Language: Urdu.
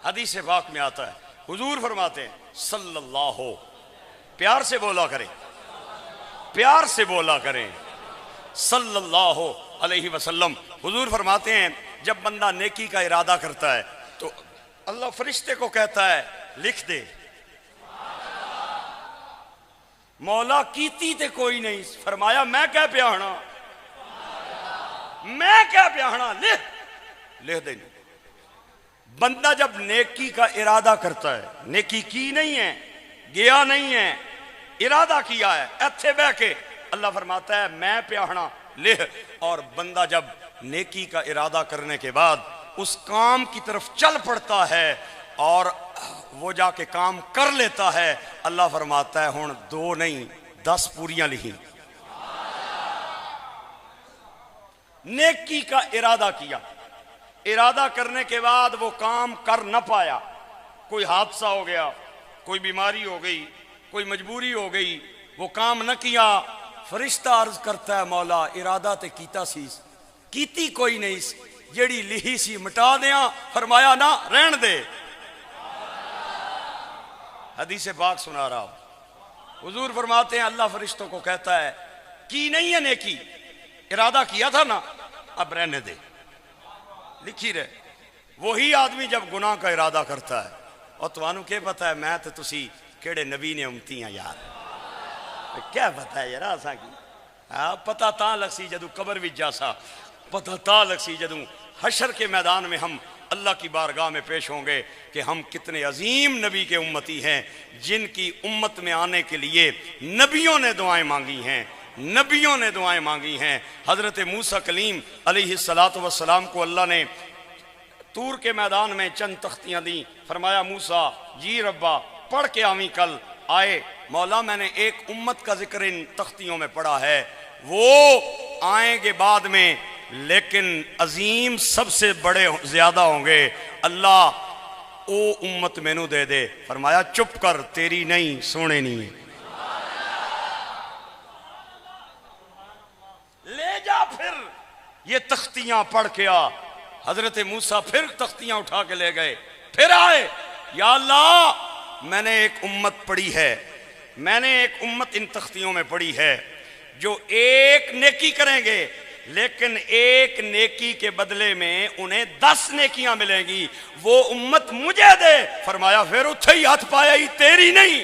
حدیث پاک میں آتا ہے، حضور فرماتے ہیں صلی اللہ، پیار سے بولا کریں، پیار سے بولا کریں صلی اللہ علیہ وسلم۔ حضور فرماتے ہیں جب بندہ نیکی کا ارادہ کرتا ہے تو اللہ فرشتے کو کہتا ہے لکھ دے، مولا کیتی تے کوئی نہیں، فرمایا میں کیا پیاہنا، میں کیا پیاہنا، لکھ دے۔ بندہ جب نیکی کا ارادہ کرتا ہے، نیکی کی نہیں ہے، گیا نہیں ہے، ارادہ کیا ہے ایتھے بہ کے، اللہ فرماتا ہے میں پیاہنا لکھ۔ اور بندہ جب نیکی کا ارادہ کرنے کے بعد اس کام کی طرف چل پڑتا ہے اور وہ جا کے کام کر لیتا ہے، اللہ فرماتا ہے ہن 2 نہیں 10 پوریاں لکھی۔ نیکی کا ارادہ کیا، ارادہ کرنے کے بعد وہ کام کر نہ پایا، کوئی حادثہ ہو گیا، کوئی بیماری ہو گئی، کوئی مجبوری ہو گئی، وہ کام نہ کیا، فرشتہ عرض کرتا ہے مولا ارادہ تے کیتا سی، کیتی کوئی نہیں، جیڑی لہی سی مٹا دیاں، فرمایا نہ رہن دے۔ حدیث پاک سنا رہا ہوں، حضور فرماتے ہیں اللہ فرشتوں کو کہتا ہے کی نہیں ہے نیکی، ارادہ کیا تھا نا، اب رہنے دے، لکھی رہے۔ وہی آدمی جب گناہ کا ارادہ کرتا ہے، اور توانو کیا پتا ہے میں تو تسی کیڑے نبی نے امتی ہیں یار، کیا پتا ہے یار آسا کی، پتا تاں لگ سی جدو قبر بھی جاسا، پتا تاں لگ سی جدو حشر کے میدان میں ہم اللہ کی بارگاہ میں پیش ہوں گے کہ ہم کتنے عظیم نبی کے امتی ہیں، جن کی امت میں آنے کے لیے نبیوں نے دعائیں مانگی ہیں، نبیوں نے دعائیں مانگی ہیں۔ حضرت موسیٰ کلیم علیہ السلام کو اللہ نے طور کے میدان میں چند تختیاں دیں، فرمایا موسیٰ جی ربا پڑھ کے آویں کل، آئے مولا میں نے ایک امت کا ذکر ان تختیوں میں پڑھا ہے، وہ آئیں گے بعد میں لیکن عظیم سب سے بڑے زیادہ ہوں گے، اللہ او امت میں نو دے دے۔ فرمایا چپ کر، تیری نہیں سونے نہیں، لے جا پھر یہ تختیاں پڑھ کے آ۔ حضرت موسیٰ پھر تختیاں اٹھا کے لے گئے، پھر آئے، یا اللہ میں نے ایک امت پڑھی ہے، میں نے ایک امت ان تختیوں میں پڑھی ہے جو ایک نیکی کریں گے لیکن ایک نیکی کے بدلے میں انہیں 10 نیکیاں ملیں گی، وہ امت مجھے دے۔ فرمایا پھر اتھے ہی ہاتھ پایا ہی، تیری نہیں